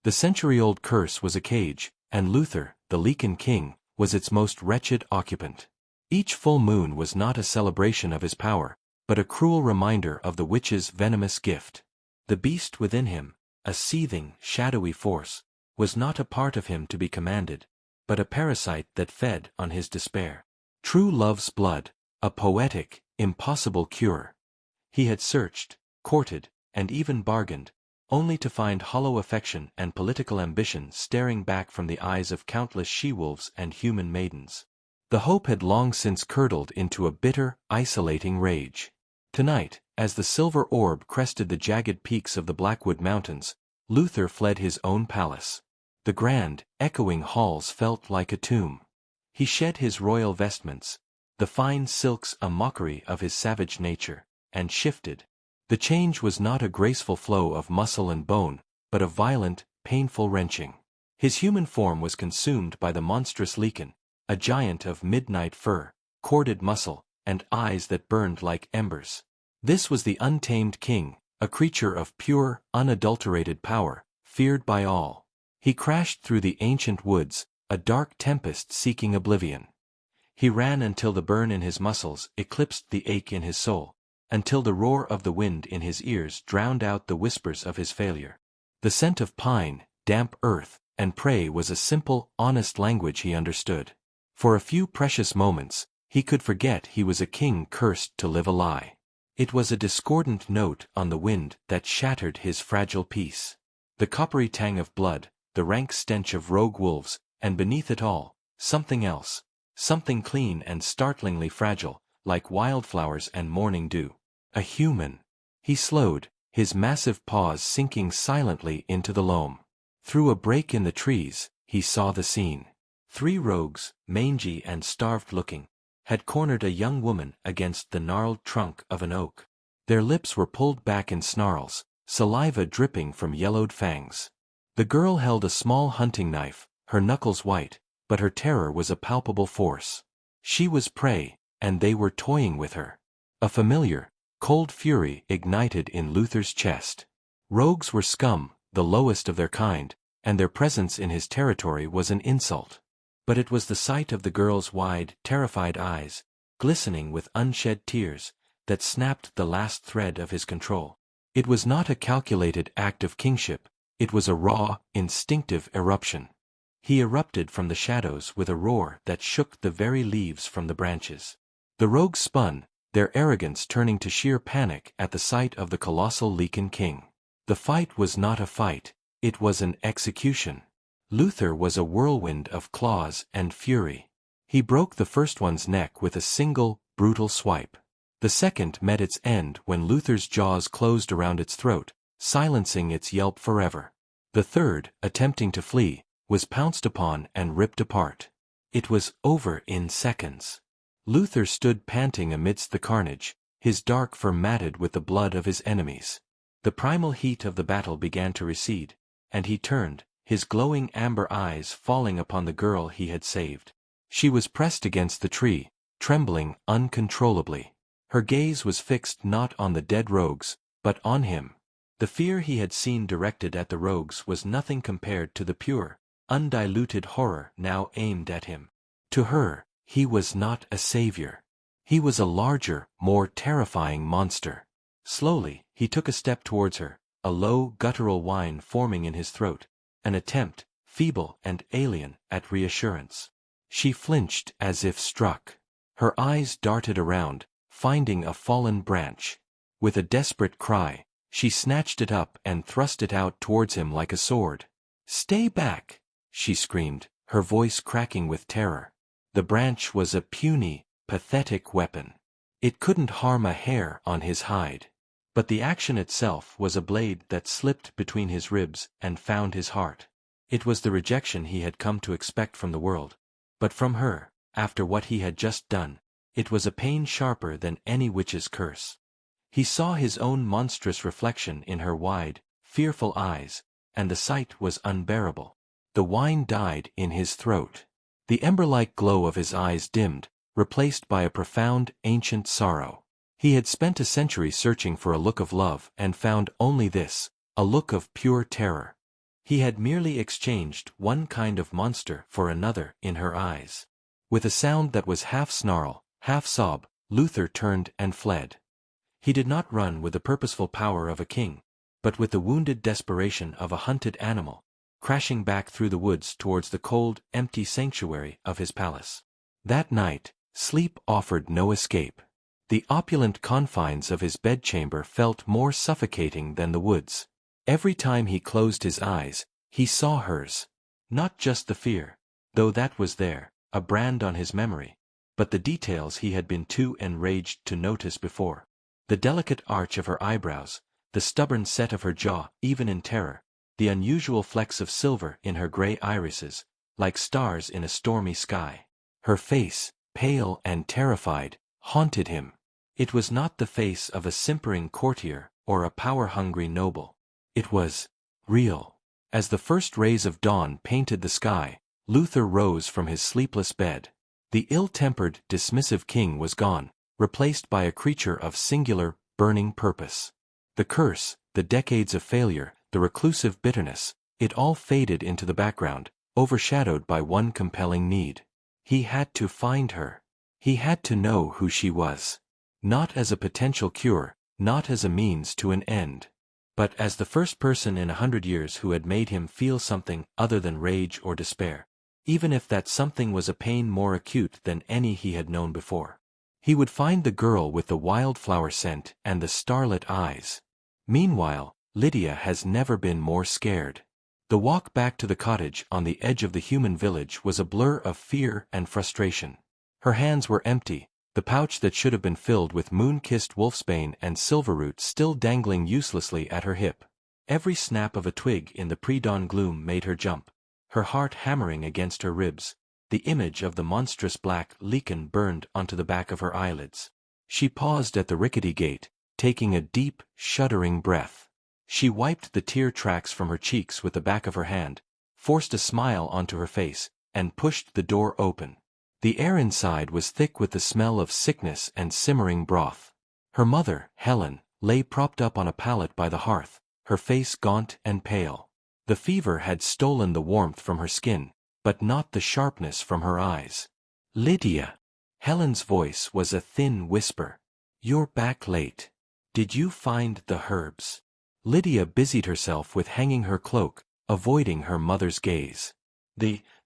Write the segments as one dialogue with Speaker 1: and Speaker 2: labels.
Speaker 1: The century-old curse was a cage, and Luther, the Lycan King, was its most wretched occupant. Each full moon was not a celebration of his power, but a cruel reminder of the witch's venomous gift. The beast within him, a seething, shadowy force, was not a part of him to be commanded, but a parasite that fed on his despair. True love's blood, a poetic, impossible cure. He had searched, courted, and even bargained, only to find hollow affection and political ambition staring back from the eyes of countless she-wolves and human maidens. The hope had long since curdled into a bitter, isolating rage. Tonight, as the silver orb crested the jagged peaks of the Blackwood Mountains, Luther fled his own palace. The grand, echoing halls felt like a tomb. He shed his royal vestments, the fine silks a mockery of his savage nature, and shifted. The change was not a graceful flow of muscle and bone, but a violent, painful wrenching. His human form was consumed by the monstrous Lycan, a giant of midnight fur, corded muscle, and eyes that burned like embers. This was the untamed king, a creature of pure, unadulterated power, feared by all. He crashed through the ancient woods, a dark tempest seeking oblivion. He ran until the burn in his muscles eclipsed the ache in his soul, until the roar of the wind in his ears drowned out the whispers of his failure. The scent of pine, damp earth, and prey was a simple, honest language he understood. For a few precious moments, he could forget he was a king cursed to live a lie. It was a discordant note on the wind that shattered his fragile peace. The coppery tang of blood, the rank stench of rogue wolves, and beneath it all, something else, something clean and startlingly fragile, like wildflowers and morning dew. A human. He slowed, his massive paws sinking silently into the loam. Through a break in the trees, he saw the scene. 3 rogues, mangy and starved-looking, had cornered a young woman against the gnarled trunk of an oak. Their lips were pulled back in snarls, saliva dripping from yellowed fangs. The girl held a small hunting knife, her knuckles white, but her terror was a palpable force. She was prey, and they were toying with her. A familiar, cold fury ignited in Luther's chest. Rogues were scum, the lowest of their kind, and their presence in his territory was an insult. But it was the sight of the girl's wide, terrified eyes, glistening with unshed tears, that snapped the last thread of his control. It was not a calculated act of kingship, it was a raw, instinctive eruption. He erupted from the shadows with a roar that shook the very leaves from the branches. The rogues spun, their arrogance turning to sheer panic at the sight of the colossal Lycan King. The fight was not a fight, it was an execution. Luther was a whirlwind of claws and fury. He broke the first one's neck with a single, brutal swipe. The second met its end when Luther's jaws closed around its throat, silencing its yelp forever. The third, attempting to flee, was pounced upon and ripped apart. It was over in seconds. Luther stood panting amidst the carnage, his dark fur matted with the blood of his enemies. The primal heat of the battle began to recede, and he turned, his glowing amber eyes falling upon the girl he had saved. She was pressed against the tree, trembling uncontrollably. Her gaze was fixed not on the dead rogues, but on him. The fear he had seen directed at the rogues was nothing compared to the pure, undiluted horror now aimed at him. To her, he was not a savior. He was a larger, more terrifying monster. Slowly, he took a step towards her, a low, guttural whine forming in his throat, an attempt, feeble and alien, at reassurance. She flinched as if struck. Her eyes darted around, finding a fallen branch. With a desperate cry, she snatched it up and thrust it out towards him like a sword. "Stay back!" she screamed, her voice cracking with terror. The branch was a puny, pathetic weapon. It couldn't harm a hair on his hide. But the action itself was a blade that slipped between his ribs and found his heart. It was the rejection he had come to expect from the world. But from her, after what he had just done, it was a pain sharper than any witch's curse. He saw his own monstrous reflection in her wide, fearful eyes, and the sight was unbearable. The wine died in his throat. The ember-like glow of his eyes dimmed, replaced by a profound, ancient sorrow. He had spent a century searching for a look of love and found only this, a look of pure terror. He had merely exchanged one kind of monster for another in her eyes. With a sound that was half snarl, half sob, Luther turned and fled. He did not run with the purposeful power of a king, but with the wounded desperation of a hunted animal, crashing back through the woods towards the cold, empty sanctuary of his palace. That night, sleep offered no escape. The opulent confines of his bedchamber felt more suffocating than the woods. Every time he closed his eyes, he saw hers. Not just the fear, though that was there, a brand on his memory, but the details he had been too enraged to notice before. The delicate arch of her eyebrows, the stubborn set of her jaw even in terror, the unusual flecks of silver in her gray irises, like stars in a stormy sky. Her face, pale and terrified, haunted him. It was not the face of a simpering courtier or a power-hungry noble. It was real. As the first rays of dawn painted the sky, Luther rose from his sleepless bed. The ill-tempered, dismissive king was gone, replaced by a creature of singular, burning purpose. The curse, the decades of failure, the reclusive bitterness, it all faded into the background, overshadowed by one compelling need. He had to find her. He had to know who she was. Not as a potential cure, not as a means to an end, but as the first person in 100 years who had made him feel something other than rage or despair, even if that something was a pain more acute than any he had known before. He would find the girl with the wildflower scent and the starlit eyes. Meanwhile, Lydia has never been more scared. The walk back to the cottage on the edge of the human village was a blur of fear and frustration. Her hands were empty, the pouch that should have been filled with moon-kissed wolfsbane and silverroot still dangling uselessly at her hip. Every snap of a twig in the pre-dawn gloom made her jump, her heart hammering against her ribs. The image of the monstrous black lichen burned onto the back of her eyelids. She paused at the rickety gate, taking a deep, shuddering breath. She wiped the tear tracks from her cheeks with the back of her hand, forced a smile onto her face, and pushed the door open. The air inside was thick with the smell of sickness and simmering broth. Her mother, Helen, lay propped up on a pallet by the hearth, her face gaunt and pale. The fever had stolen the warmth from her skin, but not the sharpness from her eyes. "Lydia." Helen's voice was a thin whisper. "You're back late. Did you find the herbs?" Lydia busied herself with hanging her cloak, avoiding her mother's gaze.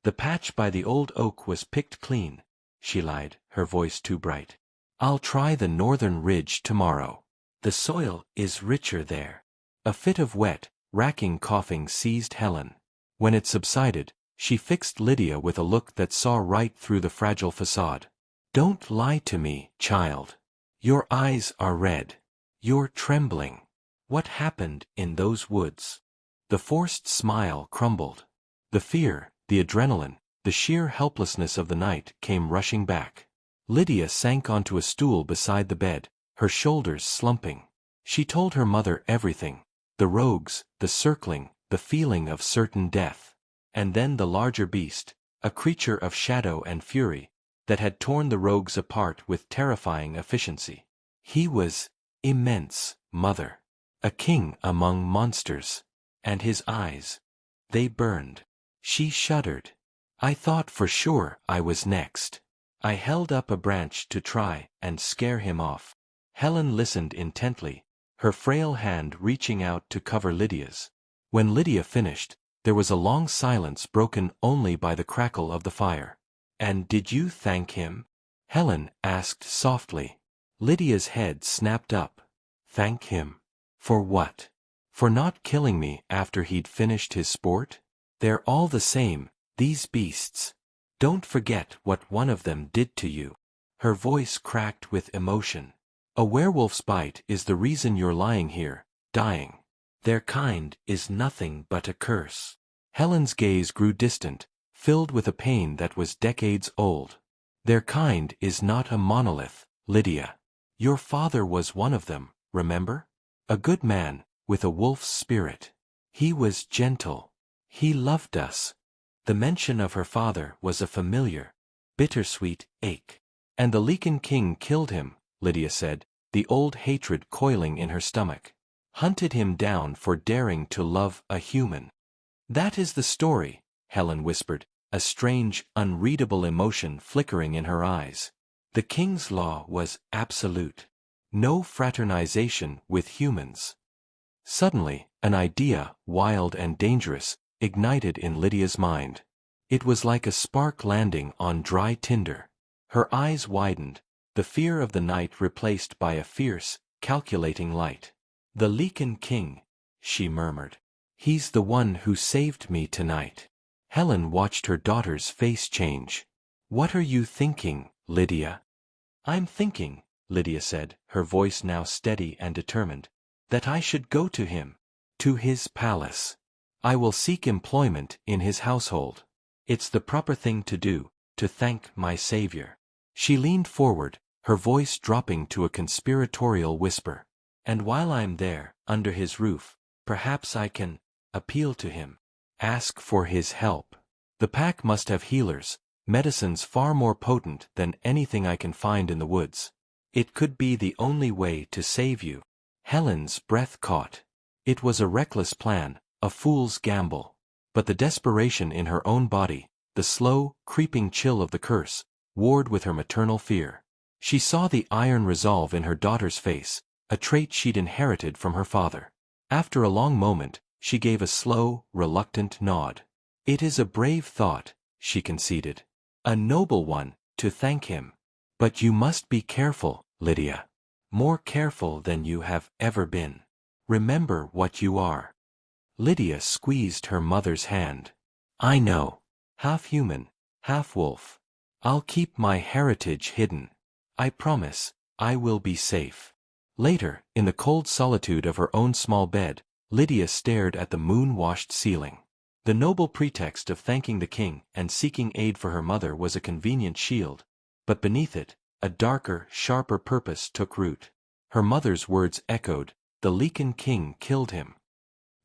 Speaker 1: The patch by the old oak was picked clean," she lied, her voice too bright. "I'll try the northern ridge tomorrow. The soil is richer there." A fit of wet, racking coughing seized Helen. When it subsided, she fixed Lydia with a look that saw right through the fragile facade. "Don't lie to me, child. Your eyes are red. You're trembling. What happened in those woods?" The forced smile crumbled. The fear, the adrenaline, the sheer helplessness of the night came rushing back. Lydia sank onto a stool beside the bed, her shoulders slumping. She told her mother everything: the rogues, the circling, the feeling of certain death. And then the larger beast, a creature of shadow and fury, that had torn the rogues apart with terrifying efficiency. He was immense, mother. A king among monsters. And his eyes. They burned. She shuddered. "I thought for sure I was next. I held up a branch to try and scare him off." Helen listened intently, her frail hand reaching out to cover Lydia's. When Lydia finished, there was a long silence broken only by the crackle of the fire. "And did you thank him?" Helen asked softly. Lydia's head snapped up. "Thank him? For what? For not killing me after he'd finished his sport? They're all the same, these beasts. Don't forget what one of them did to you." Her voice cracked with emotion. "A werewolf's bite is the reason you're lying here, dying. Their kind is nothing but a curse." Helen's gaze grew distant, filled with a pain that was decades old. "Their kind is not a monolith, Lydia. Your father was one of them, remember? A good man, with a wolf's spirit. He was gentle. He loved us." The mention of her father was a familiar, bittersweet ache. "And the Lycan King killed him," Lydia said, the old hatred coiling in her stomach. "Hunted him down for daring to love a human." That is the story, Helen whispered, a strange, unreadable emotion flickering in her eyes. The king's law was absolute. No fraternization with humans. Suddenly, an idea, wild and dangerous, ignited in Lydia's mind. It was like a spark landing on dry tinder. Her eyes widened, the fear of the night replaced by a fierce, calculating light. "The Lycan King," she murmured. "He's the one who saved me tonight." Helen watched her daughter's face change. "What are you thinking, Lydia?" "I'm thinking," Lydia said, her voice now steady and determined, "that I should go to him. To his palace. I will seek employment in his household. It's the proper thing to do, to thank my savior." She leaned forward, her voice dropping to a conspiratorial whisper. "And while I'm there, under his roof, perhaps I can appeal to him. Ask for his help. The pack must have healers, medicines far more potent than anything I can find in the woods. It could be the only way to save you." Helen's breath caught. It was a reckless plan, a fool's gamble. But the desperation in her own body, the slow, creeping chill of the curse, warred with her maternal fear. She saw the iron resolve in her daughter's face, a trait she'd inherited from her father. After a long moment, she gave a slow, reluctant nod. "It is a brave thought," she conceded. "A noble one, to thank him. But you must be careful, Lydia. More careful than you have ever been. Remember what you are." Lydia squeezed her mother's hand. "I know. Half human, half wolf. I'll keep my heritage hidden. I promise, I will be safe." Later, in the cold solitude of her own small bed, Lydia stared at the moon-washed ceiling. The noble pretext of thanking the king and seeking aid for her mother was a convenient shield, but beneath it, a darker, sharper purpose took root. Her mother's words echoed, "The Lycan King killed him."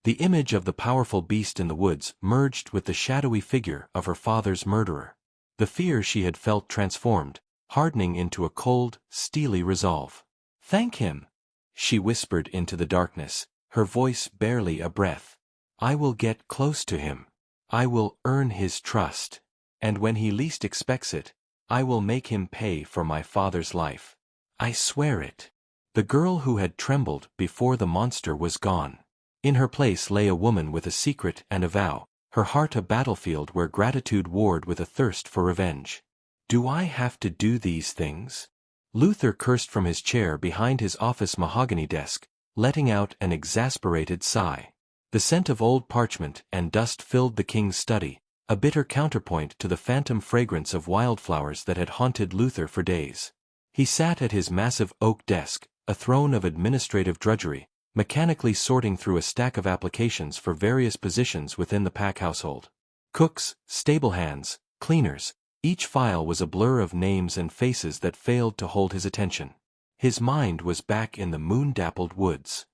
Speaker 1: The image of the powerful beast in the woods merged with the shadowy figure of her father's murderer. The fear she had felt transformed, hardening into a cold, steely resolve. "Thank him," she whispered into the darkness, her voice barely a breath. "I will get close to him. I will earn his trust. And when he least expects it, I will make him pay for my father's life. I swear it." The girl who had trembled before the monster was gone. In her place lay a woman with a secret and a vow, her heart a battlefield where gratitude warred with a thirst for revenge. "Do I have to do these things?" Luther cursed from his chair behind his office mahogany desk, letting out an exasperated sigh. The scent of old parchment and dust filled the king's study, a bitter counterpoint to the phantom fragrance of wildflowers that had haunted Luther for days. He sat at his massive oak desk, a throne of administrative drudgery, mechanically sorting through a stack of applications for various positions within the pack household. Cooks, stable hands, cleaners, each file was a blur of names and faces that failed to hold his attention. His mind was back in the moon-dappled woods.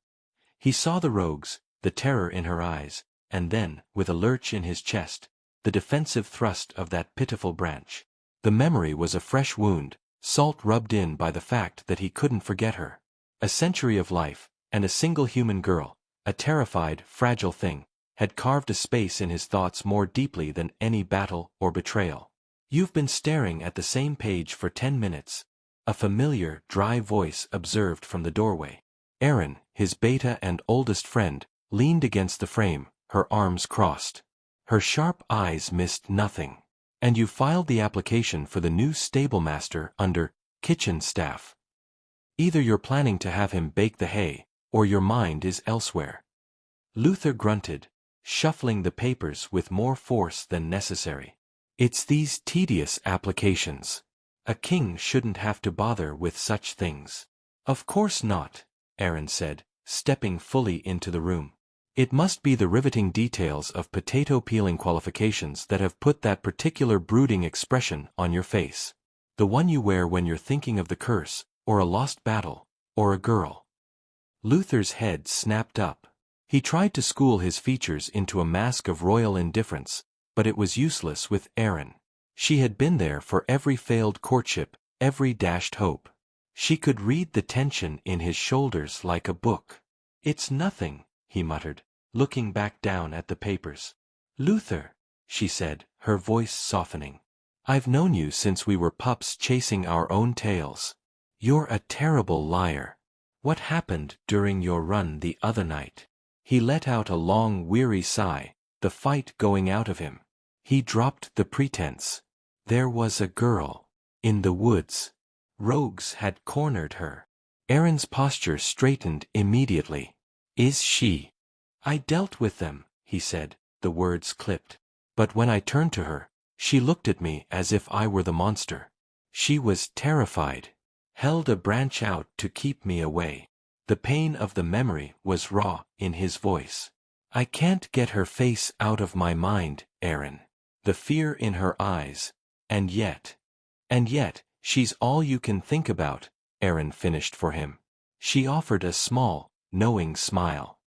Speaker 1: He saw the rogues, the terror in her eyes, and then, with a lurch in his chest, the defensive thrust of that pitiful branch. The memory was a fresh wound, salt rubbed in by the fact that he couldn't forget her. A century of life, and a single human girl, a terrified, fragile thing, had carved a space in his thoughts more deeply than any battle or betrayal. "You've been staring at the same page for 10 minutes, a familiar, dry voice observed from the doorway. Erin, his beta and oldest friend, leaned against the frame, her arms crossed. Her sharp eyes missed nothing. "And you filed the application for the new stablemaster under kitchen staff. Either you're planning to have him bake the hay, or your mind is elsewhere." Luther grunted, shuffling the papers with more force than necessary. "It's these tedious applications. A king shouldn't have to bother with such things." "Of course not," Erin said, stepping fully into the room. "It must be the riveting details of potato-peeling qualifications that have put that particular brooding expression on your face. The one you wear when you're thinking of the curse, or a lost battle, or a girl." Luther's head snapped up. He tried to school his features into a mask of royal indifference, but it was useless with Erin. She had been there for every failed courtship, every dashed hope. She could read the tension in his shoulders like a book. "It's nothing," he muttered, looking back down at the papers. Luther, she said, her voice softening. I've known you since we were pups chasing our own tails. You're a terrible liar. What happened during your run the other night? He let out a long, weary sigh, the fight going out of him. He dropped the pretense. There was a girl. In the woods. Rogues had cornered her. Aaron's posture straightened immediately. Is she? I dealt with them, he said, the words clipped. But when I turned to her, she looked at me as if I were the monster. She was terrified. Held a branch out to keep me away. The pain of the memory was raw in his voice. I can't get her face out of my mind, Aaron. The fear in her eyes. And yet, she's all you can think about, Aaron finished for him. She offered a small, knowing smile.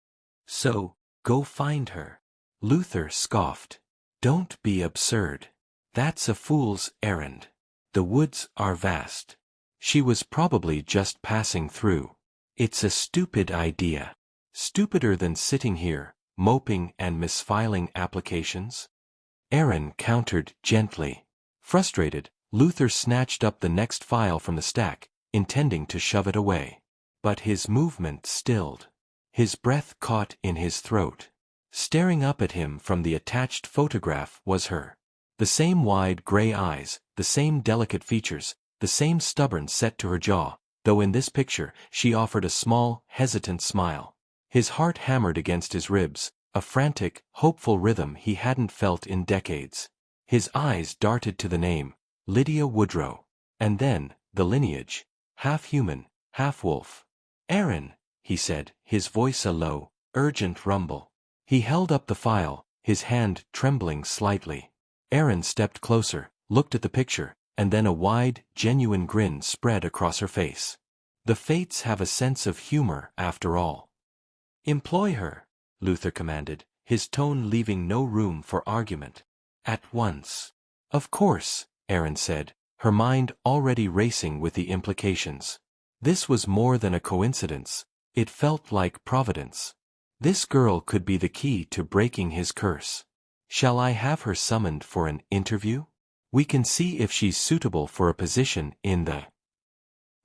Speaker 1: So, go find her. Luther scoffed. Don't be absurd. That's a fool's errand. The woods are vast. She was probably just passing through. It's a stupid idea. Stupider than sitting here, moping and misfiling applications? Aaron countered gently. Frustrated, Luther snatched up the next file from the stack, intending to shove it away. But his movement stilled. His breath caught in his throat. Staring up at him from the attached photograph was her. The same wide gray eyes, the same delicate features, the same stubborn set to her jaw, though in this picture she offered a small, hesitant smile. His heart hammered against his ribs, a frantic, hopeful rhythm he hadn't felt in decades. His eyes darted to the name, Lydia Woodrow. And then, the lineage. Half human, half wolf. Aaron, he said, his voice a low, urgent rumble. He held up the file, his hand trembling slightly. Aaron stepped closer, looked at the picture, and then a wide, genuine grin spread across her face. The fates have a sense of humor, after all. Employ her, Luther commanded, his tone leaving no room for argument. At once. Of course, Aaron said, her mind already racing with the implications. This was more than a coincidence. It felt like providence. This girl could be the key to breaking his curse. Shall I have her summoned for an interview? We can see if she's suitable for a position in the...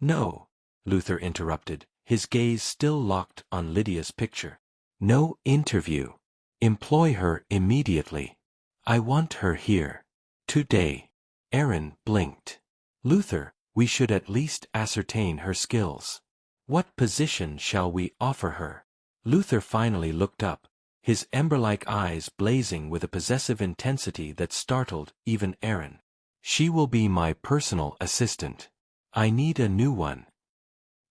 Speaker 1: No, Luther interrupted, his gaze still locked on Lydia's picture. No interview. Employ her immediately. I want her here. Today. Aaron blinked. Luther, we should at least ascertain her skills. What position shall we offer her? Luther finally looked up, his ember-like eyes blazing with a possessive intensity that startled even Aaron. She will be my personal assistant. I need a new one.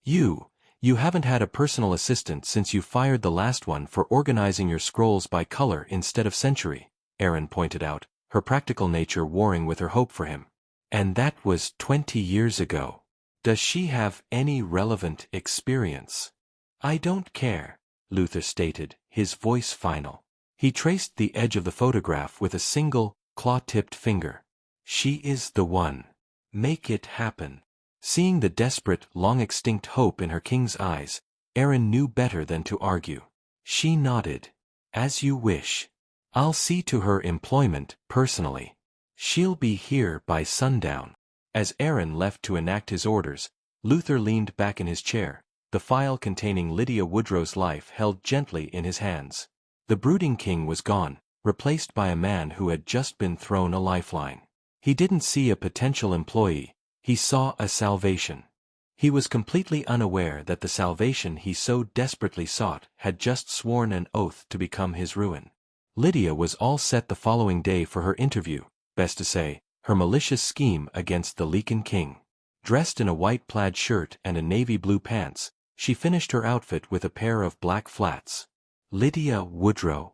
Speaker 1: You haven't had a personal assistant since you fired the last one for organizing your scrolls by color instead of century, Aaron pointed out, her practical nature warring with her hope for him. And that was 20 years ago. Does she have any relevant experience? I don't care, Luther stated, his voice final. He traced the edge of the photograph with a single, claw-tipped finger. She is the one. Make it happen. Seeing the desperate, long-extinct hope in her king's eyes, Aaron knew better than to argue. She nodded. As you wish. I'll see to her employment, personally. She'll be here by sundown. As Aaron left to enact his orders, Luther leaned back in his chair, the file containing Lydia Woodrow's life held gently in his hands. The brooding king was gone, replaced by a man who had just been thrown a lifeline. He didn't see a potential employee, he saw a salvation. He was completely unaware that the salvation he so desperately sought had just sworn an oath to become his ruin. Lydia was all set the following day for her interview, best to say, her malicious scheme against the Lycan King. Dressed in a white plaid shirt and a navy blue pants, she finished her outfit with a pair of black flats. Lydia Woodrow.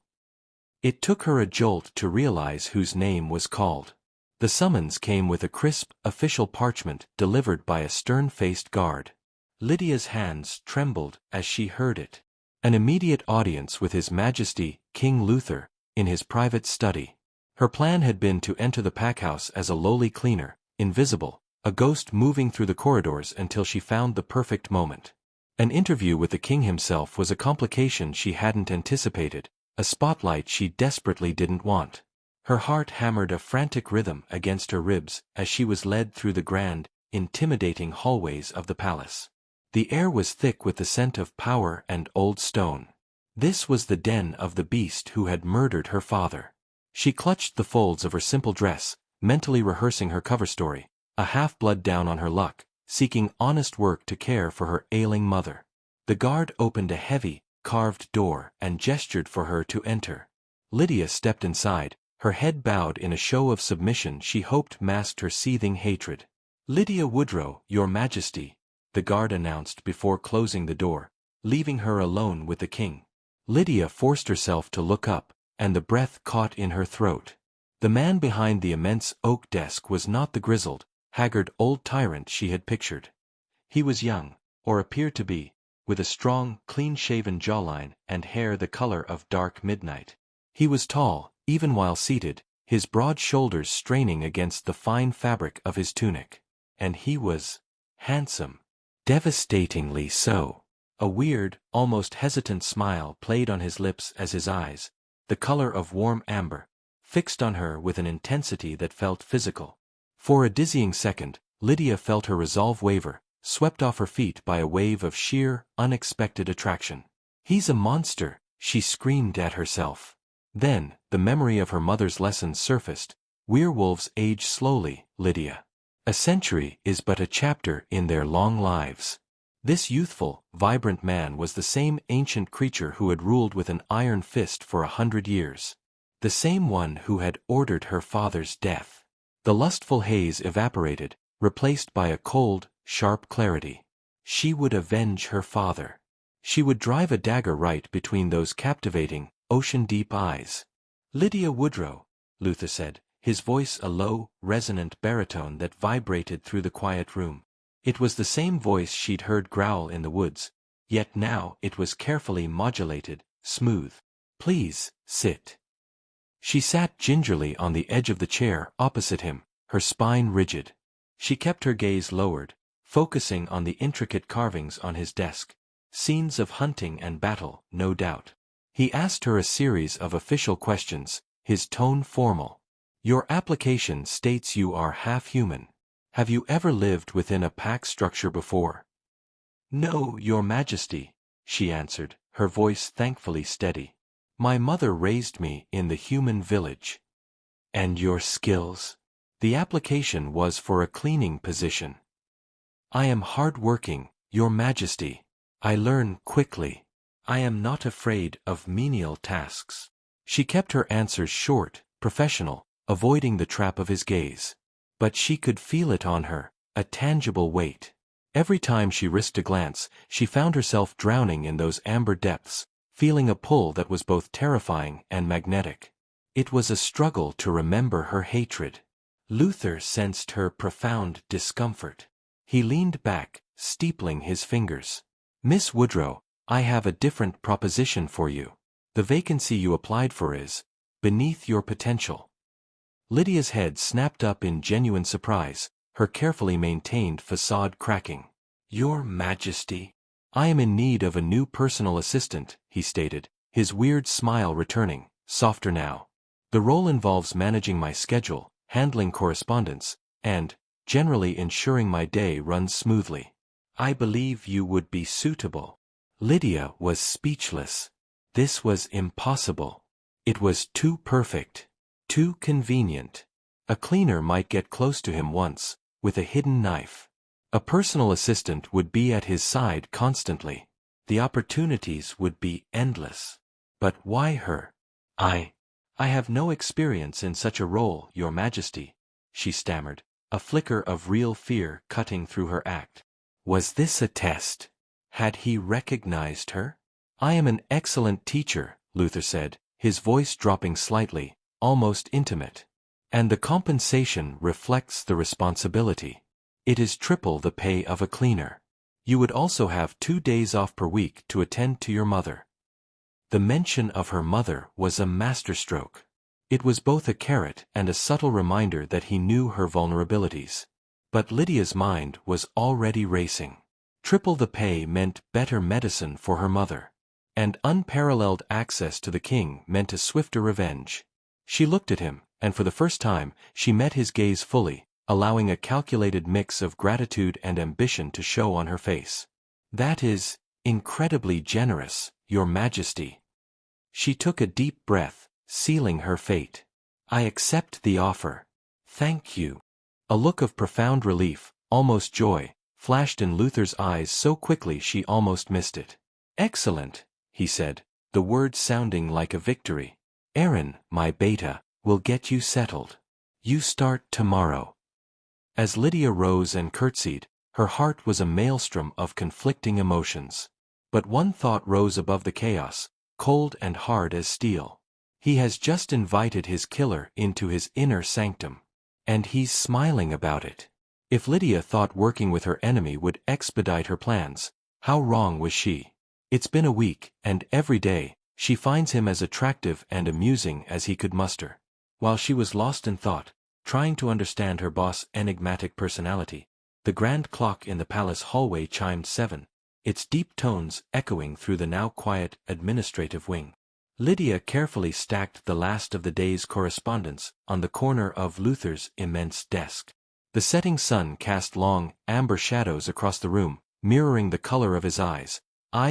Speaker 1: It took her a jolt to realize whose name was called. The summons came with a crisp, official parchment delivered by a stern-faced guard. Lydia's hands trembled as she heard it. An immediate audience with His Majesty, King Luther, in his private study. Her plan had been to enter the packhouse as a lowly cleaner, invisible, a ghost moving through the corridors until she found the perfect moment. An interview with the king himself was a complication she hadn't anticipated, a spotlight she desperately didn't want. Her heart hammered a frantic rhythm against her ribs as she was led through the grand, intimidating hallways of the palace. The air was thick with the scent of power and old stone. This was the den of the beast who had murdered her father. She clutched the folds of her simple dress, mentally rehearsing her cover story, a half-blood down on her luck, seeking honest work to care for her ailing mother. The guard opened a heavy, carved door and gestured for her to enter. Lydia stepped inside, her head bowed in a show of submission she hoped masked her seething hatred. "Lydia Woodrow, Your Majesty," the guard announced before closing the door, leaving her alone with the king. Lydia forced herself to look up, and the breath caught in her throat. The man behind the immense oak desk was not the grizzled, haggard old tyrant she had pictured. He was young, or appeared to be, with a strong, clean-shaven jawline and hair the color of dark midnight. He was tall, even while seated, his broad shoulders straining against the fine fabric of his tunic. And he was handsome. Devastatingly so. A weird, almost hesitant smile played on his lips as his eyes, the color of warm amber, fixed on her with an intensity that felt physical. For a dizzying second, Lydia felt her resolve waver, swept off her feet by a wave of sheer, unexpected attraction. "He's a monster," she screamed at herself. Then, the memory of her mother's lessons surfaced. "Werewolves age slowly, Lydia. A century is but a chapter in their long lives." This youthful, vibrant man was the same ancient creature who had ruled with an iron fist for 100 years. The same one who had ordered her father's death. The lustful haze evaporated, replaced by a cold, sharp clarity. She would avenge her father. She would drive a dagger right between those captivating, ocean-deep eyes. "Lydia Woodrow," Luther said, his voice a low, resonant baritone that vibrated through the quiet room. It was the same voice she'd heard growl in the woods, yet now it was carefully modulated, smooth. "Please, sit." She sat gingerly on the edge of the chair opposite him, her spine rigid. She kept her gaze lowered, focusing on the intricate carvings on his desk. Scenes of hunting and battle, no doubt. He asked her a series of official questions, his tone formal. "Your application states you are half-human. Have you ever lived within a pack structure before?" "No, Your Majesty," she answered, her voice thankfully steady. "My mother raised me in the human village." "And your skills?" The application was for a cleaning position. "I am hard-working, Your Majesty. I learn quickly. I am not afraid of menial tasks." She kept her answers short, professional, avoiding the trap of his gaze. But she could feel it on her, a tangible weight. Every time she risked a glance, she found herself drowning in those amber depths, feeling a pull that was both terrifying and magnetic. It was a struggle to remember her hatred. Luther sensed her profound discomfort. He leaned back, steepling his fingers. "Miss Woodrow, I have a different proposition for you. The vacancy you applied for is beneath your potential." Lydia's head snapped up in genuine surprise, her carefully maintained facade cracking. "Your Majesty." "I am in need of a new personal assistant," he stated, his weird smile returning, softer now. "The role involves managing my schedule, handling correspondence, and, generally ensuring my day runs smoothly. I believe you would be suitable." Lydia was speechless. This was impossible. It was too perfect. Too convenient. A cleaner might get close to him once, with a hidden knife. A personal assistant would be at his side constantly. The opportunities would be endless. But why her? I have no experience in such a role, Your Majesty," she stammered, a flicker of real fear cutting through her act. Was this a test? Had he recognized her? "I am an excellent teacher," Luther said, his voice dropping slightly, almost intimate. "And the compensation reflects the responsibility. It is triple the pay of a cleaner. You would also have 2 days off per week to attend to your mother." The mention of her mother was a masterstroke. It was both a carrot and a subtle reminder that he knew her vulnerabilities. But Lydia's mind was already racing. Triple the pay meant better medicine for her mother. And unparalleled access to the king meant a swifter revenge. She looked at him, and for the first time, she met his gaze fully, allowing a calculated mix of gratitude and ambition to show on her face. "That is incredibly generous, Your Majesty." She took a deep breath, sealing her fate. "I accept the offer. Thank you." A look of profound relief, almost joy, flashed in Luther's eyes so quickly she almost missed it. "Excellent," he said, the words sounding like a victory. "Aaron, my beta, will get you settled. You start tomorrow." As Lydia rose and curtsied, her heart was a maelstrom of conflicting emotions. But one thought rose above the chaos, cold and hard as steel. He has just invited his killer into his inner sanctum. And he's smiling about it. If Lydia thought working with her enemy would expedite her plans, how wrong was she? It's been a week, and every day, she finds him as attractive and amusing as he could muster. While she was lost in thought, trying to understand her boss' enigmatic personality, the grand clock in the palace hallway chimed 7, its deep tones echoing through the now quiet administrative wing. Lydia carefully stacked the last of the day's correspondence on the corner of Luther's immense desk. The setting sun cast long, amber shadows across the room, mirroring the color of his eyes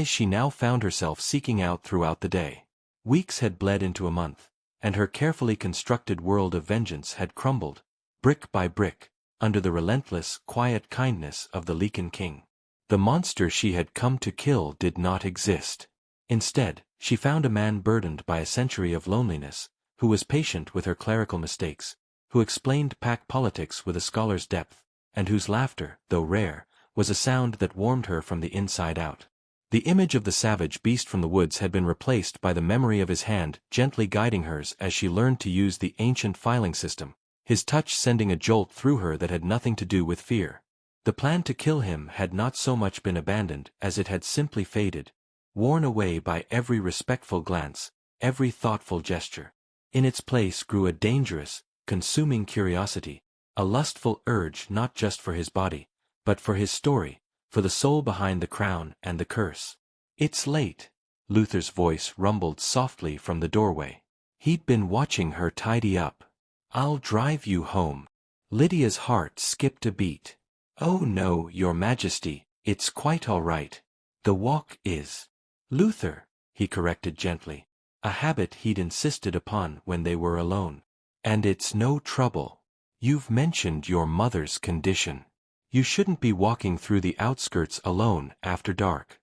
Speaker 1: she now found herself seeking out throughout the day. Weeks had bled into a month, and her carefully constructed world of vengeance had crumbled, brick by brick, under the relentless, quiet kindness of the Lycan King. The monster she had come to kill did not exist. Instead, she found a man burdened by a century of loneliness, who was patient with her clerical mistakes, who explained pack politics with a scholar's depth, and whose laughter, though rare, was a sound that warmed her from the inside out. The image of the savage beast from the woods had been replaced by the memory of his hand gently guiding hers as she learned to use the ancient filing system, his touch sending a jolt through her that had nothing to do with fear. The plan to kill him had not so much been abandoned as it had simply faded, worn away by every respectful glance, every thoughtful gesture. In its place grew a dangerous, consuming curiosity, a lustful urge not just for his body, but for his story, for the soul behind the crown and the curse. "It's late," Luther's voice rumbled softly from the doorway. He'd been watching her tidy up. "I'll drive you home." Lydia's heart skipped a beat. "Oh no, Your Majesty, it's quite all right. The walk is—" "Luther," he corrected gently, a habit he'd insisted upon when they were alone. "And it's no trouble. You've mentioned your mother's condition. You shouldn't be walking through the outskirts alone after dark."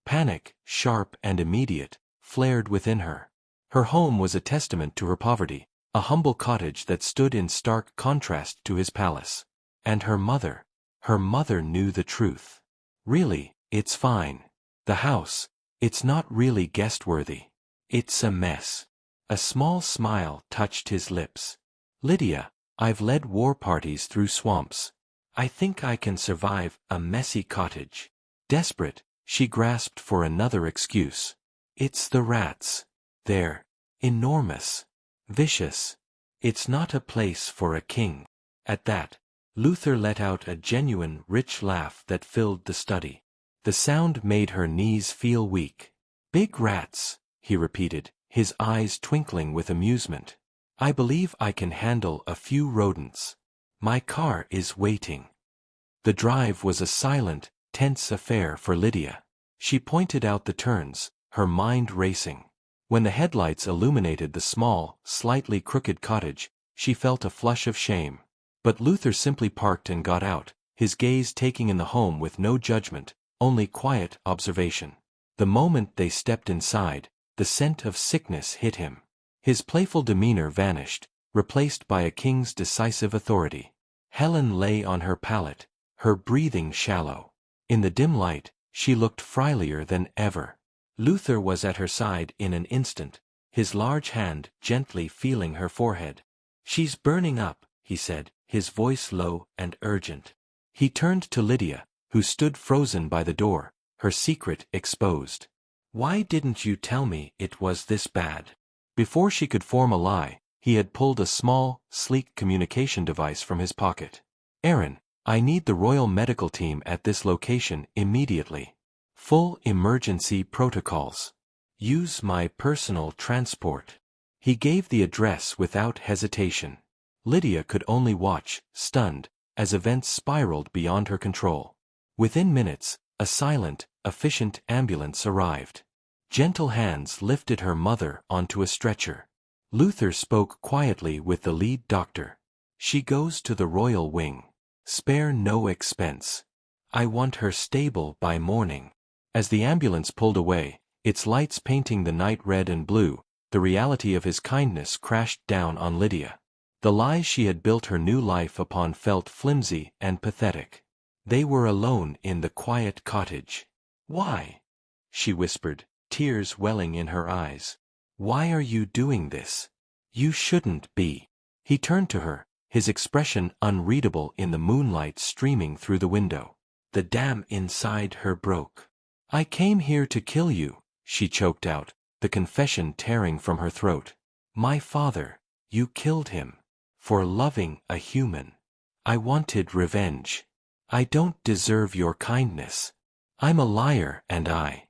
Speaker 1: Panic, sharp and immediate, flared within her. Her home was a testament to her poverty, a humble cottage that stood in stark contrast to his palace. And her mother knew the truth. "Really, it's fine. The house, it's not really guest-worthy. It's a mess." A small smile touched his lips. "Lydia, I've led war parties through swamps. I think I can survive a messy cottage." Desperate, she grasped for another excuse. "It's the rats. They're enormous. Vicious. It's not a place for a king." At that, Luther let out a genuine, rich laugh that filled the study. The sound made her knees feel weak. "Big rats," he repeated, his eyes twinkling with amusement. "I believe I can handle a few rodents. My car is waiting." The drive was a silent, tense affair for Lydia. She pointed out the turns, her mind racing. When the headlights illuminated the small, slightly crooked cottage, she felt a flush of shame. But Luther simply parked and got out, his gaze taking in the home with no judgment, only quiet observation. The moment they stepped inside, the scent of sickness hit him. His playful demeanor vanished, replaced by a king's decisive authority. Helen lay on her pallet, her breathing shallow. In the dim light, she looked frilier than ever. Luther was at her side in an instant, his large hand gently feeling her forehead. "She's burning up," he said, his voice low and urgent. He turned to Lydia, who stood frozen by the door, her secret exposed. "Why didn't you tell me it was this bad?" Before she could form a lie, he had pulled a small, sleek communication device from his pocket. "Aaron, I need the Royal Medical Team at this location immediately. Full emergency protocols. Use my personal transport." He gave the address without hesitation. Lydia could only watch, stunned, as events spiraled beyond her control. Within minutes, a silent, efficient ambulance arrived. Gentle hands lifted her mother onto a stretcher. Luther spoke quietly with the lead doctor. "She goes to the royal wing. Spare no expense. I want her stable by morning." As the ambulance pulled away, its lights painting the night red and blue, the reality of his kindness crashed down on Lydia. The lies she had built her new life upon felt flimsy and pathetic. They were alone in the quiet cottage. "Why?" she whispered, tears welling in her eyes. "Why are you doing this? You shouldn't be." He turned to her, his expression unreadable in the moonlight streaming through the window. The dam inside her broke. "I came here to kill you," she choked out, the confession tearing from her throat. "My father, you killed him. For loving a human. I wanted revenge. I don't deserve your kindness. I'm a liar and I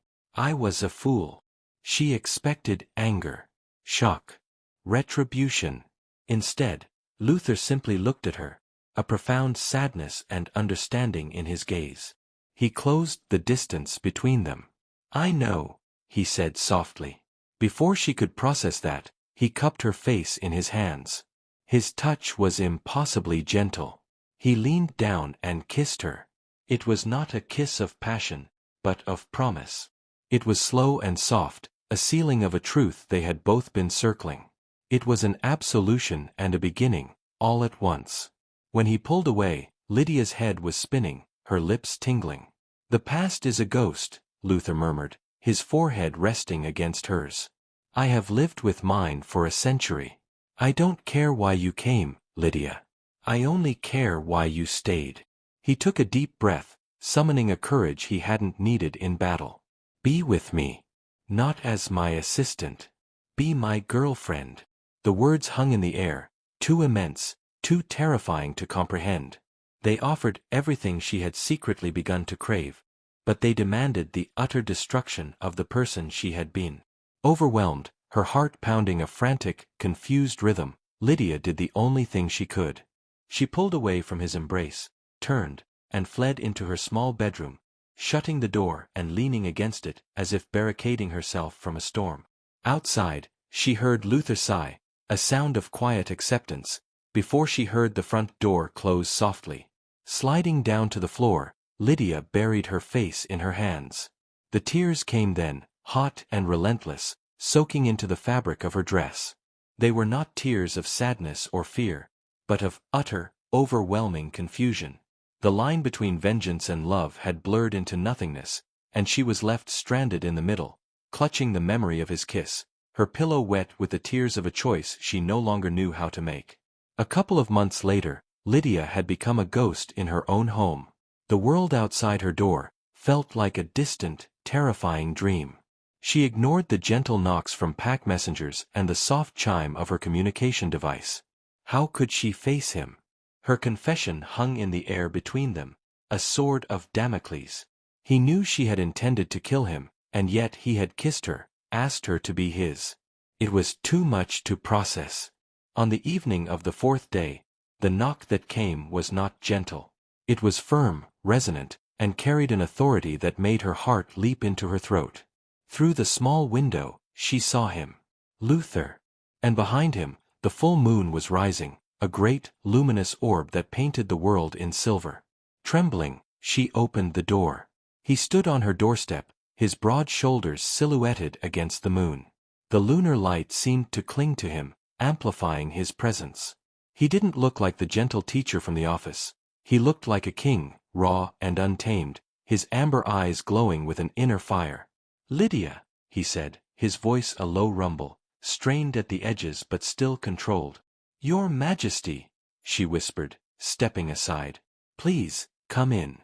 Speaker 1: was a fool." She expected anger, shock, retribution. Instead, Luther simply looked at her, a profound sadness and understanding in his gaze. He closed the distance between them. "I know," he said softly. Before she could process that, he cupped her face in his hands. His touch was impossibly gentle. He leaned down and kissed her. It was not a kiss of passion, but of promise. It was slow and soft, a sealing of a truth they had both been circling. It was an absolution and a beginning, all at once. When he pulled away, Lydia's head was spinning, her lips tingling. "The past is a ghost," Luther murmured, his forehead resting against hers. "I have lived with mine for a century. I don't care why you came, Lydia. I only care why you stayed." He took a deep breath, summoning a courage he hadn't needed in battle. "Be with me. Not as my assistant. Be my girlfriend." The words hung in the air, too immense, too terrifying to comprehend. They offered everything she had secretly begun to crave, but they demanded the utter destruction of the person she had been. Overwhelmed, her heart pounding a frantic, confused rhythm, Lydia did the only thing she could. She pulled away from his embrace, turned, and fled into her small bedroom, shutting the door and leaning against it as if barricading herself from a storm. Outside, she heard Luther sigh, a sound of quiet acceptance, before she heard the front door close softly. Sliding down to the floor, Lydia buried her face in her hands. The tears came then, hot and relentless, soaking into the fabric of her dress. They were not tears of sadness or fear, but of utter, overwhelming confusion. The line between vengeance and love had blurred into nothingness, and she was left stranded in the middle, clutching the memory of his kiss, her pillow wet with the tears of a choice she no longer knew how to make. A couple of months later, Lydia had become a ghost in her own home. The world outside her door felt like a distant, terrifying dream. She ignored the gentle knocks from pack messengers and the soft chime of her communication device. How could she face him? Her confession hung in the air between them, a sword of Damocles. He knew she had intended to kill him, and yet he had kissed her, asked her to be his. It was too much to process. On the evening of the fourth day, the knock that came was not gentle. It was firm, resonant, and carried an authority that made her heart leap into her throat. Through the small window, she saw him. Luther. And behind him, the full moon was rising, a great, luminous orb that painted the world in silver. Trembling, she opened the door. He stood on her doorstep, his broad shoulders silhouetted against the moon. The lunar light seemed to cling to him, amplifying his presence. He didn't look like the gentle teacher from the office. He looked like a king, raw and untamed, his amber eyes glowing with an inner fire. "Lydia," he said, his voice a low rumble, strained at the edges but still controlled. "Your Majesty," she whispered, stepping aside. "Please, come in."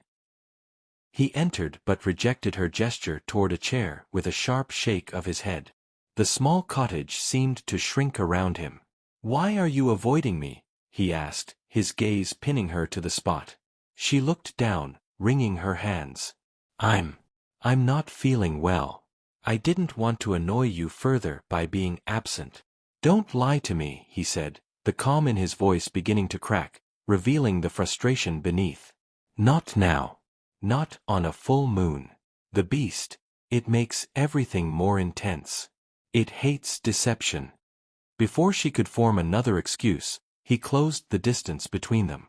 Speaker 1: He entered but rejected her gesture toward a chair with a sharp shake of his head. The small cottage seemed to shrink around him. "Why are you avoiding me?" he asked, his gaze pinning her to the spot. She looked down, wringing her hands. I'm not feeling well. I didn't want to annoy you further by being absent." "Don't lie to me," he said, the calm in his voice beginning to crack, revealing the frustration beneath. "Not now. Not on a full moon. The beast, it makes everything more intense. It hates deception." Before she could form another excuse, he closed the distance between them.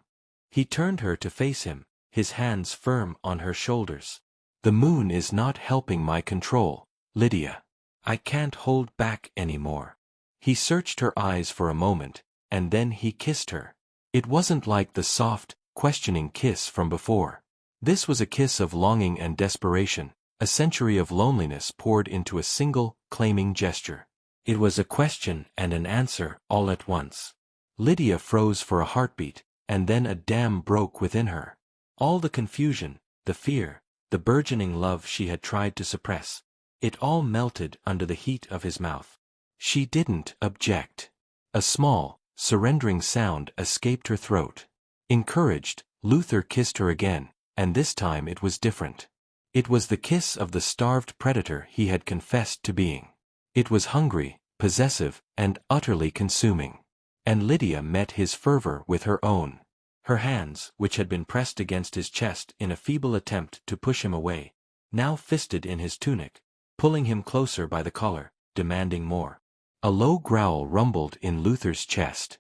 Speaker 1: He turned her to face him, his hands firm on her shoulders. "The moon is not helping my control, Lydia. I can't hold back anymore." He searched her eyes for a moment, and then he kissed her. It wasn't like the soft, questioning kiss from before. This was a kiss of longing and desperation, a century of loneliness poured into a single, claiming gesture. It was a question and an answer all at once. Lydia froze for a heartbeat, and then a dam broke within her. All the confusion, the fear, the burgeoning love she had tried to suppress, it all melted under the heat of his mouth. She didn't object. A small, surrendering sound escaped her throat. Encouraged, Luther kissed her again, and this time it was different. It was the kiss of the starved predator he had confessed to being. It was hungry, possessive, and utterly consuming. And Lydia met his fervor with her own. Her hands, which had been pressed against his chest in a feeble attempt to push him away, now fisted in his tunic, pulling him closer by the collar, demanding more. A low growl rumbled in Luther's chest.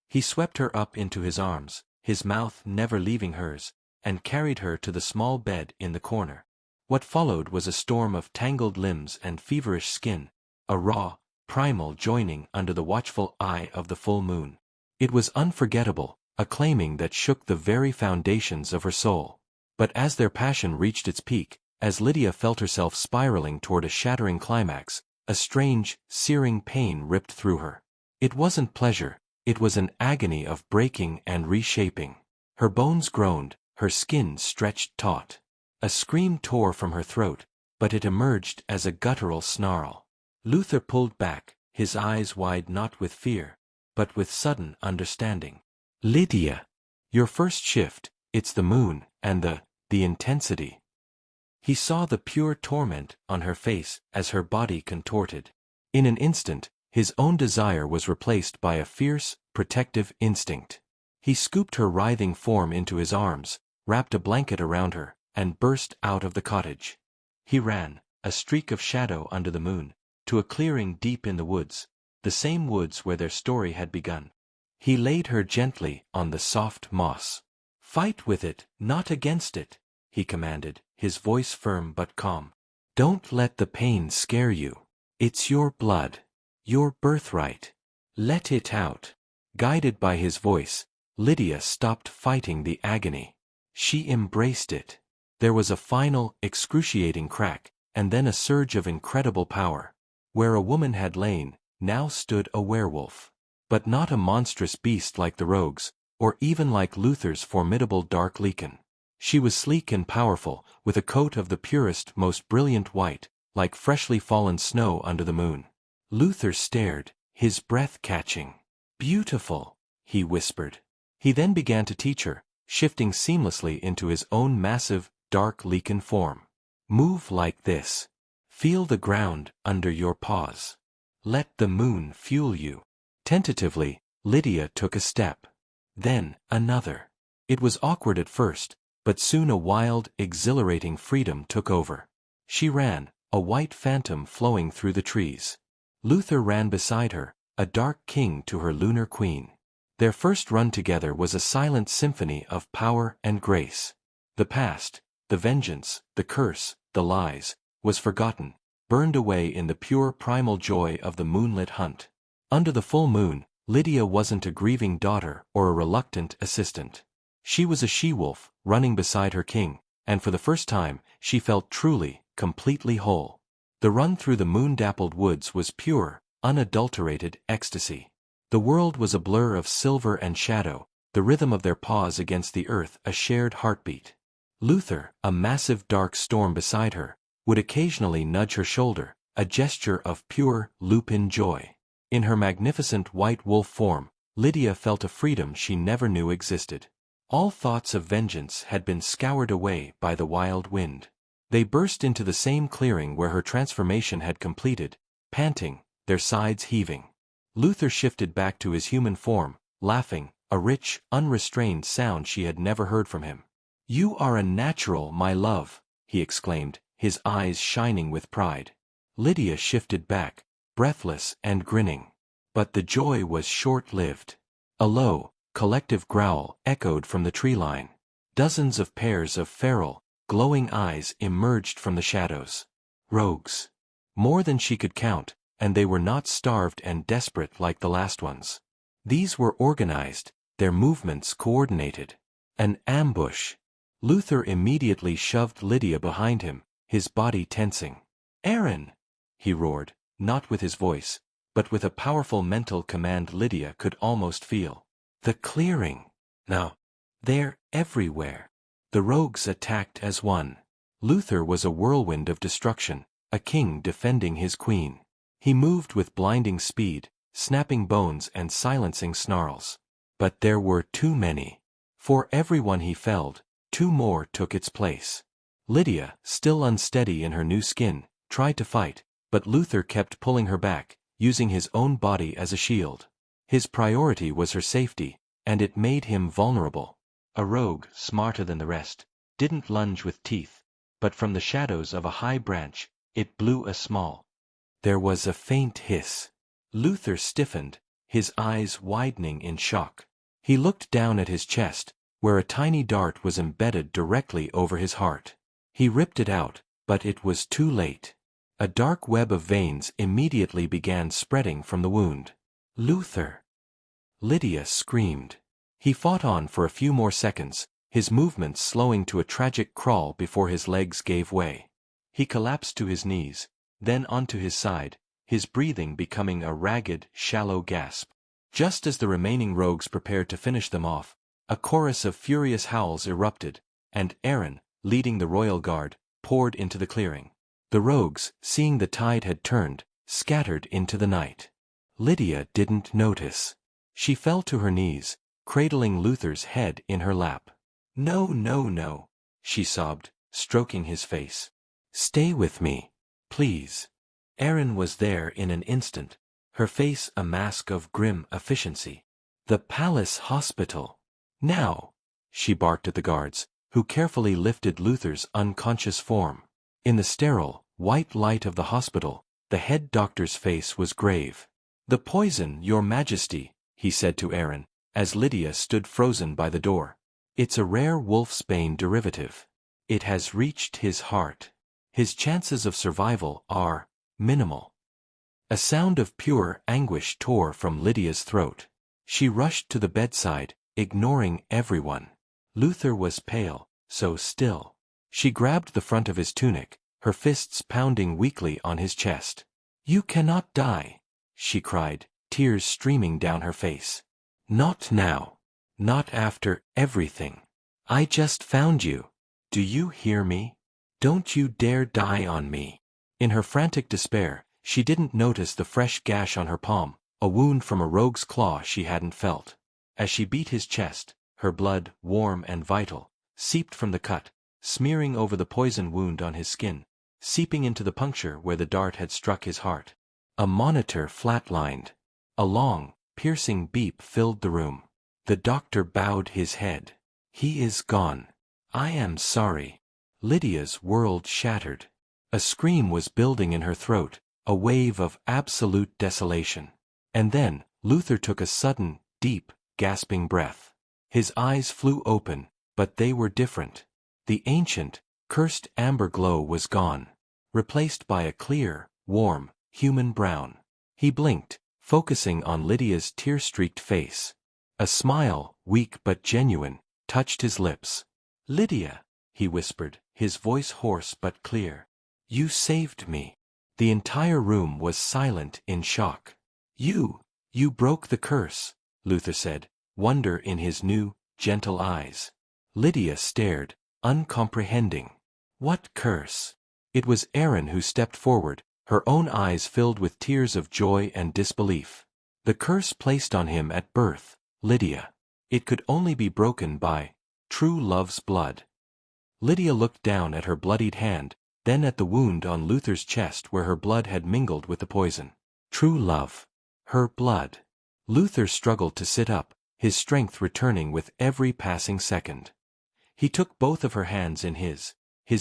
Speaker 1: He swept her up into his arms, his mouth never leaving hers, and carried her to the small bed in the corner. What followed was a storm of tangled limbs and feverish skin, a raw, primal joining under the watchful eye of the full moon. It was unforgettable, a claiming that shook the very foundations of her soul. But as their passion reached its peak, as Lydia felt herself spiraling toward a shattering climax, a strange, searing pain ripped through her. It wasn't pleasure, it was an agony of breaking and reshaping. Her bones groaned, her skin stretched taut. A scream tore from her throat, but it emerged as a guttural snarl. Luther pulled back, his eyes wide not with fear, but with sudden understanding. "Lydia, your first shift, it's the moon, and the intensity." He saw the pure torment on her face as her body contorted. In an instant, his own desire was replaced by a fierce, protective instinct. He scooped her writhing form into his arms, wrapped a blanket around her, and burst out of the cottage. He ran, a streak of shadow under the moon, to a clearing deep in the woods, the same woods where their story had begun. He laid her gently on the soft moss. "Fight with it, not against it," he commanded, his voice firm but calm. "Don't let the pain scare you. It's your blood. Your birthright. Let it out." Guided by his voice, Lydia stopped fighting the agony. She embraced it. There was a final, excruciating crack, and then a surge of incredible power. Where a woman had lain, now stood a werewolf. But not a monstrous beast like the rogues, or even like Luther's formidable dark Lycan. She was sleek and powerful, with a coat of the purest, most brilliant white, like freshly fallen snow under the moon. Luther stared, his breath catching. "Beautiful," he whispered. He then began to teach her, shifting seamlessly into his own massive, dark Lycan form. "Move like this. Feel the ground under your paws. Let the moon fuel you." Tentatively, Lydia took a step. Then, another. It was awkward at first, but soon a wild, exhilarating freedom took over. She ran, a white phantom flowing through the trees. Luther ran beside her, a dark king to her lunar queen. Their first run together was a silent symphony of power and grace. The past, the vengeance, the curse, the lies, was forgotten, burned away in the pure primal joy of the moonlit hunt. Under the full moon, Lydia wasn't a grieving daughter or a reluctant assistant. She was a she-wolf, running beside her king, and for the first time, she felt truly, completely whole. The run through the moon-dappled woods was pure, unadulterated ecstasy. The world was a blur of silver and shadow, the rhythm of their paws against the earth a shared heartbeat. Luther, a massive dark storm beside her, would occasionally nudge her shoulder, a gesture of pure, lupin joy. In her magnificent white wolf form, Lydia felt a freedom she never knew existed. All thoughts of vengeance had been scoured away by the wild wind. They burst into the same clearing where her transformation had completed, panting, their sides heaving. Luther shifted back to his human form, laughing, a rich, unrestrained sound she had never heard from him. "You are a natural, my love," he exclaimed, his eyes shining with pride. Lydia shifted back, breathless and grinning. But the joy was short-lived. A low, collective growl echoed from the tree line. Dozens of pairs of feral, glowing eyes emerged from the shadows. Rogues. More than she could count, and they were not starved and desperate like the last ones. These were organized, their movements coordinated. An ambush. Luther immediately shoved Lydia behind him, his body tensing. "Aaron!" he roared, not with his voice, but with a powerful mental command Lydia could almost feel. "The clearing. Now. They're everywhere." The rogues attacked as one. Luther was a whirlwind of destruction, a king defending his queen. He moved with blinding speed, snapping bones and silencing snarls. But there were too many. For every one he felled, two more took its place. Lydia, still unsteady in her new skin, tried to fight, but Luther kept pulling her back, using his own body as a shield. His priority was her safety, and it made him vulnerable. A rogue, smarter than the rest, didn't lunge with teeth, but from the shadows of a high branch, it blew a small. There was a faint hiss. Luther stiffened, his eyes widening in shock. He looked down at his chest, where a tiny dart was embedded directly over his heart. He ripped it out, but it was too late. A dark web of veins immediately began spreading from the wound. "Luther!" Lydia screamed. He fought on for a few more seconds, his movements slowing to a tragic crawl before his legs gave way. He collapsed to his knees, then onto his side, his breathing becoming a ragged, shallow gasp. Just as the remaining rogues prepared to finish them off, a chorus of furious howls erupted, and Aaron, leading the royal guard, poured into the clearing. The rogues, seeing the tide had turned, scattered into the night. Lydia didn't notice. She fell to her knees, cradling Luther's head in her lap. "No, no, no," she sobbed, stroking his face. "Stay with me, please." Aaron was there in an instant, her face a mask of grim efficiency. "The palace hospital. Now," she barked at the guards, who carefully lifted Luther's unconscious form. In the sterile, white light of the hospital, the head doctor's face was grave. "The poison, Your Majesty," he said to Aaron, as Lydia stood frozen by the door. "It's a rare wolfsbane derivative. It has reached his heart. His chances of survival are minimal." A sound of pure anguish tore from Lydia's throat. She rushed to the bedside, ignoring everyone. Luther was pale, so still. She grabbed the front of his tunic, her fists pounding weakly on his chest. "You cannot die," she cried, tears streaming down her face. "Not now. Not after everything. I just found you. Do you hear me? Don't you dare die on me." In her frantic despair, she didn't notice the fresh gash on her palm, a wound from a rogue's claw she hadn't felt. As she beat his chest, her blood, warm and vital, seeped from the cut, smearing over the poison wound on his skin, seeping into the puncture where the dart had struck his heart. A monitor flatlined. A long, piercing beep filled the room. The doctor bowed his head. "He is gone. I am sorry." Lydia's world shattered. A scream was building in her throat, a wave of absolute desolation. And then, Luther took a sudden, deep, gasping breath. His eyes flew open, but they were different. The ancient, cursed amber glow was gone, replaced by a clear, warm, human brown. He blinked, focusing on Lydia's tear-streaked face. A smile, weak but genuine, touched his lips. "Lydia," he whispered, his voice hoarse but clear. "You saved me." The entire room was silent in shock. You broke the curse," Luther said, wonder in his new, gentle eyes. Lydia stared, uncomprehending. "What curse?" It was Aaron who stepped forward, her own eyes filled with tears of joy and disbelief. "The curse placed on him at birth, Lydia. It could only be broken by true love's blood." Lydia looked down at her bloodied hand, then at the wound on Luther's chest where her blood had mingled with the poison. "True love. Her blood. Luther struggled to sit up, his strength returning with every passing second. He took both of her hands in his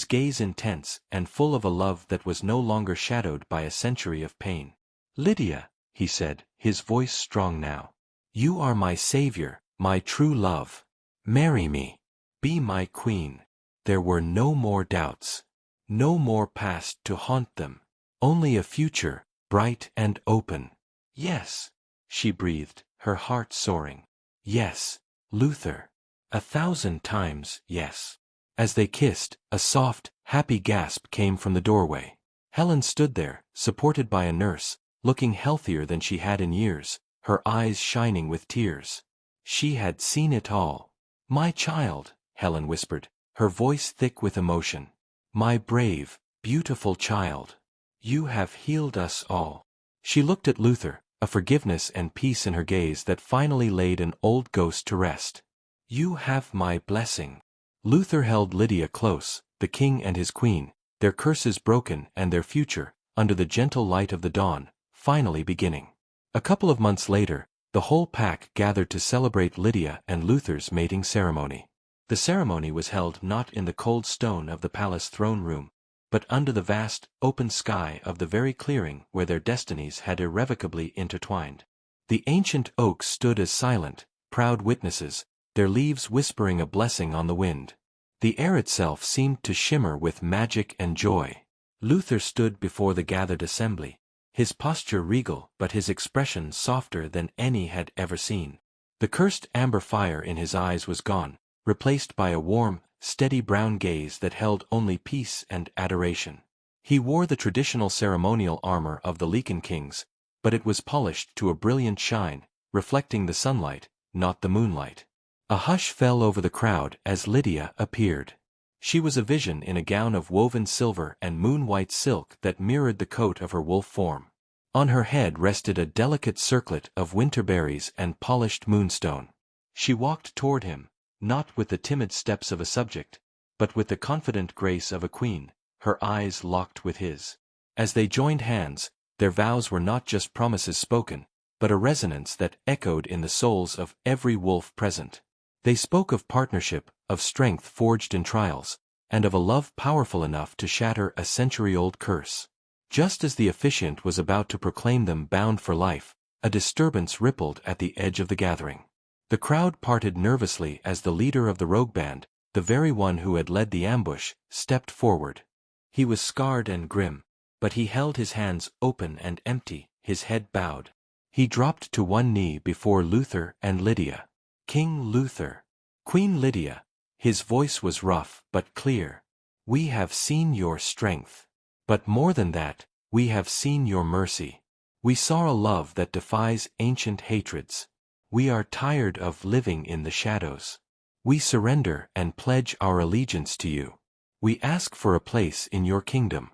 Speaker 1: gaze intense and full of a love that was no longer shadowed by a century of pain. "Lydia," he said, his voice strong now. "You are my savior, my true love. Marry me. Be my queen." There were no more doubts. No more past to haunt them. Only a future, bright and open. "Yes," she breathed, her heart soaring. "Yes, Luther. 1,000 times yes." As they kissed, a soft, happy gasp came from the doorway. Helen stood there, supported by a nurse, looking healthier than she had in years, her eyes shining with tears. She had seen it all. "My child," Helen whispered, her voice thick with emotion. "My brave, beautiful child. You have healed us all." She looked at Luther, a forgiveness and peace in her gaze that finally laid an old ghost to rest. "You have my blessing." Luther held Lydia close, the king and his queen, their curses broken and their future, under the gentle light of the dawn, finally beginning. A couple of months later, the whole pack gathered to celebrate Lydia and Luther's mating ceremony. The ceremony was held not in the cold stone of the palace throne room, but under the vast, open sky of the very clearing where their destinies had irrevocably intertwined. The ancient oaks stood as silent, proud witnesses, their leaves whispering a blessing on the wind. The air itself seemed to shimmer with magic and joy. Luther stood before the gathered assembly, his posture regal but his expression softer than any had ever seen. The cursed amber fire in his eyes was gone, replaced by a warm, steady brown gaze that held only peace and adoration. He wore the traditional ceremonial armor of the Lycan Kings, but it was polished to a brilliant shine, reflecting the sunlight, not the moonlight. A hush fell over the crowd as Lydia appeared. She was a vision in a gown of woven silver and moon-white silk that mirrored the coat of her wolf form. On her head rested a delicate circlet of winterberries and polished moonstone. She walked toward him, not with the timid steps of a subject, but with the confident grace of a queen, her eyes locked with his. As they joined hands, their vows were not just promises spoken, but a resonance that echoed in the souls of every wolf present. They spoke of partnership, of strength forged in trials, and of a love powerful enough to shatter a century-old curse. Just as the officiant was about to proclaim them bound for life, a disturbance rippled at the edge of the gathering. The crowd parted nervously as the leader of the rogue band, the very one who had led the ambush, stepped forward. He was scarred and grim, but he held his hands open and empty, his head bowed. He dropped to one knee before Luther and Lydia. "King Luther, Queen Lydia," his voice was rough but clear. "We have seen your strength. But more than that, we have seen your mercy. We saw a love that defies ancient hatreds. We are tired of living in the shadows. We surrender and pledge our allegiance to you. We ask for a place in your kingdom."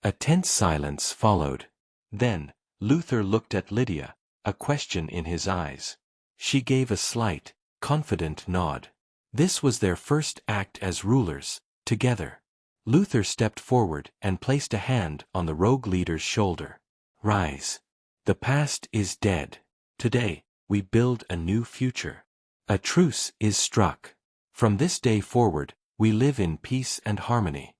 Speaker 1: A tense silence followed. Then, Luther looked at Lydia, a question in his eyes. She gave a slight, confident nod. This was their first act as rulers, together. Luther stepped forward and placed a hand on the rogue leader's shoulder. "Rise. The past is dead. Today, we build a new future. A truce is struck. From this day forward, we live in peace and harmony."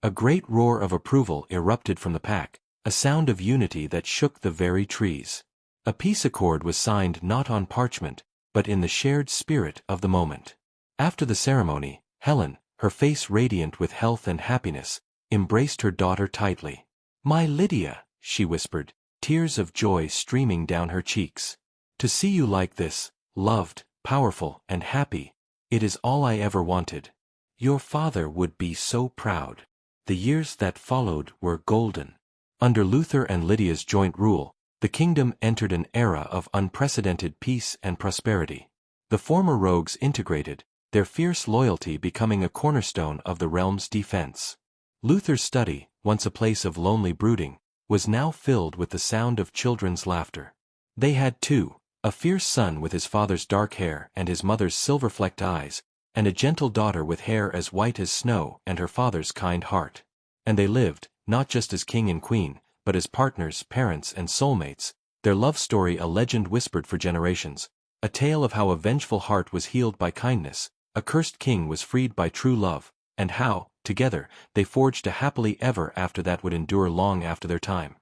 Speaker 1: A great roar of approval erupted from the pack, a sound of unity that shook the very trees. A peace accord was signed not on parchment, but in the shared spirit of the moment. After the ceremony, Helen, her face radiant with health and happiness, embraced her daughter tightly. "My Lydia," she whispered, tears of joy streaming down her cheeks. "To see you like this, loved, powerful, and happy, it is all I ever wanted. Your father would be so proud." The years that followed were golden. Under Luther and Lydia's joint rule, the kingdom entered an era of unprecedented peace and prosperity. The former rogues integrated, their fierce loyalty becoming a cornerstone of the realm's defense. Luther's study, once a place of lonely brooding, was now filled with the sound of children's laughter. They had two, a fierce son with his father's dark hair and his mother's silver-flecked eyes, and a gentle daughter with hair as white as snow and her father's kind heart. And they lived, not just as king and queen, but as partners, parents, and soulmates, their love story a legend whispered for generations, a tale of how a vengeful heart was healed by kindness, a cursed king was freed by true love, and how, together, they forged a happily ever after that would endure long after their time.